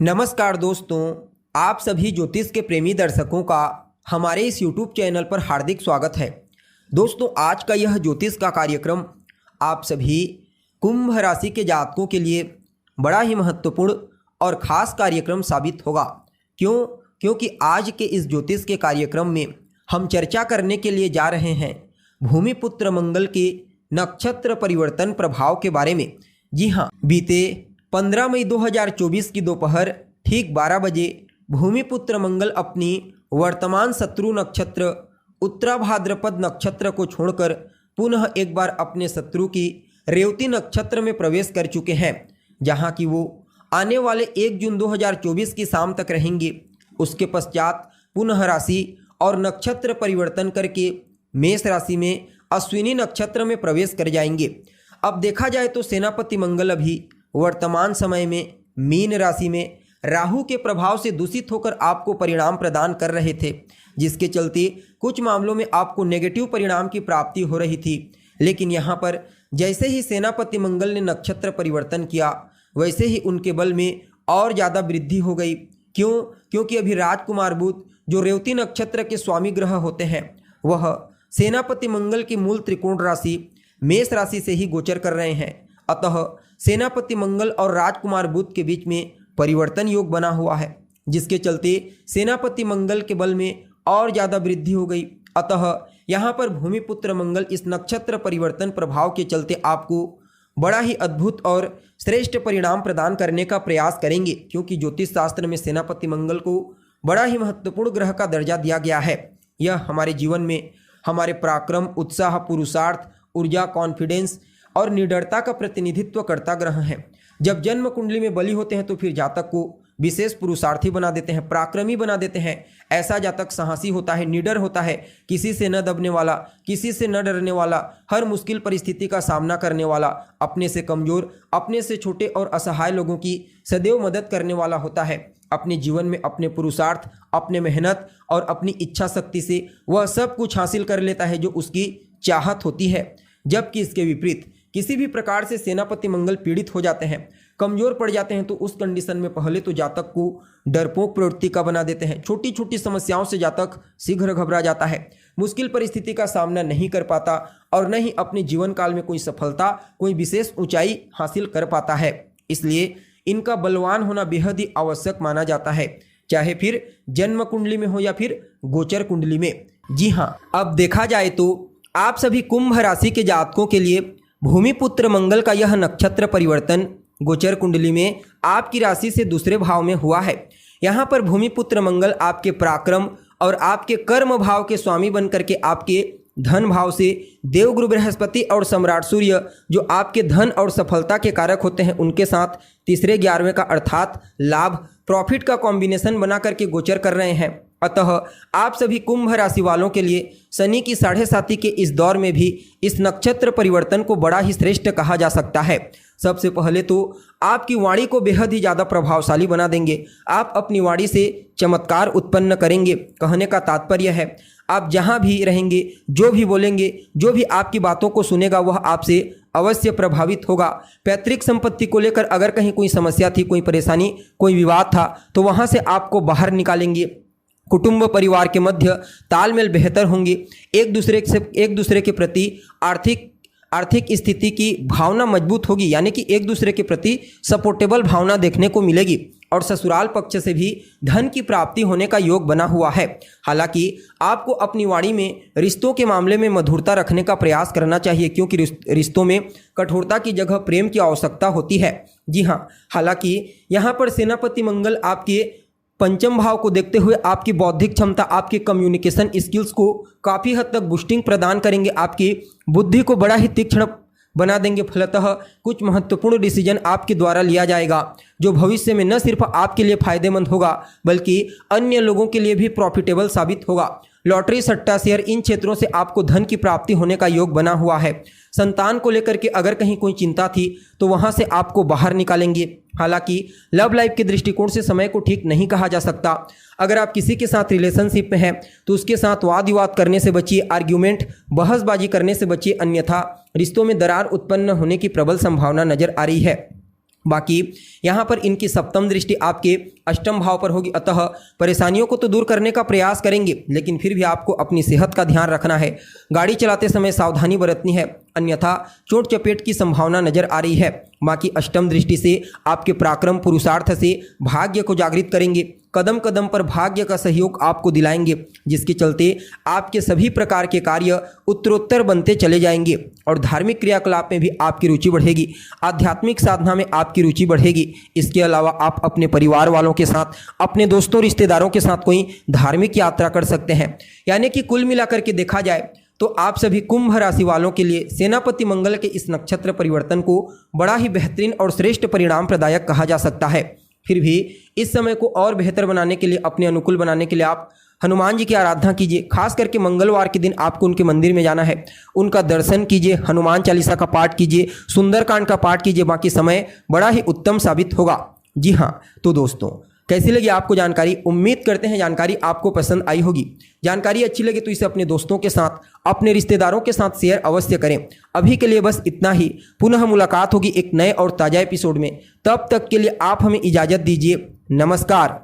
नमस्कार दोस्तों, आप सभी ज्योतिष के प्रेमी दर्शकों का हमारे इस YouTube चैनल पर हार्दिक स्वागत है। दोस्तों, आज का यह ज्योतिष का कार्यक्रम आप सभी कुंभ राशि के जातकों के लिए बड़ा ही महत्वपूर्ण और ख़ास कार्यक्रम साबित होगा। क्योंकि आज के इस ज्योतिष के कार्यक्रम में हम चर्चा करने के लिए जा रहे हैं भूमिपुत्र मंगल के नक्षत्र परिवर्तन प्रभाव के बारे में। जी हाँ, बीते 15 मई 2024 की दोपहर ठीक 12 बजे भूमिपुत्र मंगल अपनी वर्तमान शत्रु नक्षत्र उत्तराभाद्रपद नक्षत्र को छोड़कर पुनः एक बार अपने शत्रु की रेवती नक्षत्र में प्रवेश कर चुके हैं, जहां कि वो आने वाले 1 जून 2024 की शाम तक रहेंगे। उसके पश्चात पुनः राशि और नक्षत्र परिवर्तन करके मेष राशि में अश्विनी नक्षत्र में प्रवेश कर जाएंगे। अब देखा जाए तो सेनापति मंगल अभी वर्तमान समय में मीन राशि में राहु के प्रभाव से दूषित होकर आपको परिणाम प्रदान कर रहे थे, जिसके चलते कुछ मामलों में आपको नेगेटिव परिणाम की प्राप्ति हो रही थी। लेकिन यहाँ पर जैसे ही सेनापति मंगल ने नक्षत्र परिवर्तन किया, वैसे ही उनके बल में और ज़्यादा वृद्धि हो गई। क्योंकि अभी राजकुमार बुध जो रेवती नक्षत्र के स्वामी ग्रह होते हैं, वह सेनापति मंगल की मूल त्रिकोण राशि मेष राशि से ही गोचर कर रहे हैं। अतः सेनापति मंगल और राजकुमार बुध के बीच में परिवर्तन योग बना हुआ है, जिसके चलते सेनापति मंगल के बल में और ज़्यादा वृद्धि हो गई। अतः यहाँ पर भूमिपुत्र मंगल इस नक्षत्र परिवर्तन प्रभाव के चलते आपको बड़ा ही अद्भुत और श्रेष्ठ परिणाम प्रदान करने का प्रयास करेंगे, क्योंकि ज्योतिष शास्त्र में सेनापति मंगल को बड़ा ही महत्वपूर्ण ग्रह का दर्जा दिया गया है। यह हमारे जीवन में हमारे पराक्रम, उत्साह, पुरुषार्थ, ऊर्जा, कॉन्फिडेंस और निडरता का प्रतिनिधित्व करता ग्रह है। जब जन्म कुंडली में बली होते हैं तो फिर जातक को विशेष पुरुषार्थी बना देते हैं, पराक्रमी बना देते हैं। ऐसा जातक साहसी होता है, निडर होता है, किसी से न दबने वाला, किसी से न डरने वाला, हर मुश्किल परिस्थिति का सामना करने वाला, अपने से कमजोर, अपने से छोटे और असहाय लोगों की सदैव मदद करने वाला होता है। अपने जीवन में अपने पुरुषार्थ, अपने मेहनत और अपनी इच्छा शक्ति से वह सब कुछ हासिल कर लेता है जो उसकी चाहत होती है। जबकि इसके विपरीत किसी भी प्रकार से सेनापति मंगल पीड़ित हो जाते हैं, कमजोर पड़ जाते हैं, तो उस कंडीशन में पहले तो जातक को डरपोक प्रवृत्ति का बना देते हैं। छोटी छोटी समस्याओं से जातक शीघ्र घबरा जाता है, मुश्किल परिस्थिति का सामना नहीं कर पाता और न ही अपने जीवन काल में कोई सफलता, कोई विशेष ऊंचाई हासिल कर पाता है। इसलिए इनका बलवान होना बेहद ही आवश्यक माना जाता है, चाहे फिर जन्म कुंडली में हो या फिर गोचर कुंडली में। जी हाँ, अब देखा जाए तो आप सभी कुंभ राशि के जातकों के लिए भूमिपुत्र मंगल का यह नक्षत्र परिवर्तन गोचर कुंडली में आपकी राशि से दूसरे भाव में हुआ है। यहाँ पर भूमिपुत्र मंगल आपके पराक्रम और आपके कर्म भाव के स्वामी बनकर के आपके धन भाव से देवगुरु बृहस्पति और सम्राट सूर्य जो आपके धन और सफलता के कारक होते हैं, उनके साथ तीसरे 11वें का अर्थात लाभ, प्रॉफिट का कॉम्बिनेशन बना करके गोचर कर रहे हैं। अतः आप सभी कुंभ राशि वालों के लिए शनि की 7.5 के इस दौर में भी इस नक्षत्र परिवर्तन को बड़ा ही श्रेष्ठ कहा जा सकता है। सबसे पहले तो आपकी वाणी को बेहद ही ज़्यादा प्रभावशाली बना देंगे। आप अपनी वाणी से चमत्कार उत्पन्न करेंगे। कहने का तात्पर्य है, आप जहाँ भी रहेंगे, जो भी बोलेंगे, जो भी आपकी बातों को सुनेगा, वह आपसे अवश्य प्रभावित होगा। पैतृक संपत्ति को लेकर अगर कहीं कोई समस्या थी, कोई परेशानी, कोई विवाद था, तो वहाँ से आपको बाहर निकालेंगे। कुटुंब परिवार के मध्य तालमेल बेहतर होंगे। एक दूसरे के प्रति आर्थिक स्थिति की भावना मजबूत होगी, यानी कि एक दूसरे के प्रति सपोर्टेबल भावना देखने को मिलेगी। और ससुराल पक्ष से भी धन की प्राप्ति होने का योग बना हुआ है। हालांकि आपको अपनी वाणी में रिश्तों के मामले में मधुरता रखने का प्रयास करना चाहिए, क्योंकि रिश्तों में कठोरता की जगह प्रेम की आवश्यकता होती है। जी हाँ, हालांकि यहाँ पर सेनापति मंगल आपके पंचम भाव को देखते हुए आपकी बौद्धिक क्षमता, आपकी कम्युनिकेशन स्किल्स को काफ़ी हद तक बूस्टिंग प्रदान करेंगे, आपकी बुद्धि को बड़ा ही तीक्ष्ण बना देंगे। फलतः कुछ महत्वपूर्ण डिसीजन आपके द्वारा लिया जाएगा जो भविष्य में न सिर्फ आपके लिए फायदेमंद होगा बल्कि अन्य लोगों के लिए भी प्रॉफिटेबल साबित होगा। लॉटरी, सट्टा, शेयर, इन क्षेत्रों से आपको धन की प्राप्ति होने का योग बना हुआ है। संतान को लेकर के अगर कहीं कोई चिंता थी तो वहां से आपको बाहर निकालेंगे। हालांकि लव लाइफ के दृष्टिकोण से समय को ठीक नहीं कहा जा सकता। अगर आप किसी के साथ रिलेशनशिप में हैं तो उसके साथ वाद विवाद करने से बचिए, आर्ग्यूमेंट, बहसबाजी करने से बचिए, अन्यथा रिश्तों में दरार उत्पन्न होने की प्रबल संभावना नजर आ रही है। बाकी यहाँ पर इनकी सप्तम दृष्टि आपके अष्टम भाव पर होगी, अतः परेशानियों को तो दूर करने का प्रयास करेंगे, लेकिन फिर भी आपको अपनी सेहत का ध्यान रखना है। गाड़ी चलाते समय सावधानी बरतनी है, अन्यथा चोट चपेट की संभावना नजर आ रही है। बाकी अष्टम दृष्टि से आपके पराक्रम पुरुषार्थ से भाग्य को जागृत करेंगे, कदम कदम पर भाग्य का सहयोग आपको दिलाएंगे, जिसके चलते आपके सभी प्रकार के कार्य उत्तरोत्तर बनते चले जाएंगे और धार्मिक क्रियाकलाप में भी आपकी रुचि बढ़ेगी, आध्यात्मिक साधना में आपकी रुचि बढ़ेगी। इसके अलावा आप अपने परिवार वालों के साथ, अपने दोस्तों रिश्तेदारों के साथ कोई धार्मिक यात्रा कर सकते हैं। यानी कि कुल मिलाकर के देखा जाए तो आप सभी कुंभ राशि वालों के लिए सेनापति मंगल के इस नक्षत्र परिवर्तन को बड़ा ही बेहतरीन और श्रेष्ठ परिणाम प्रदायक कहा जा सकता है। फिर भी इस समय को और बेहतर बनाने के लिए, अपने अनुकूल बनाने के लिए आप हनुमान जी की आराधना कीजिए। खास करके मंगलवार के दिन आपको उनके मंदिर में जाना है, उनका दर्शन कीजिए, हनुमान चालीसा का पाठ कीजिए, सुंदरकांड का पाठ कीजिए। बाकी समय बड़ा ही उत्तम साबित होगा। जी हाँ, तो दोस्तों कैसी लगी आपको जानकारी? उम्मीद करते हैं जानकारी आपको पसंद आई होगी। जानकारी अच्छी लगे तो इसे अपने दोस्तों के साथ, अपने रिश्तेदारों के साथ शेयर अवश्य करें। अभी के लिए बस इतना ही। पुनः मुलाकात होगी एक नए और ताज़ा एपिसोड में। तब तक के लिए आप हमें इजाज़त दीजिए। नमस्कार।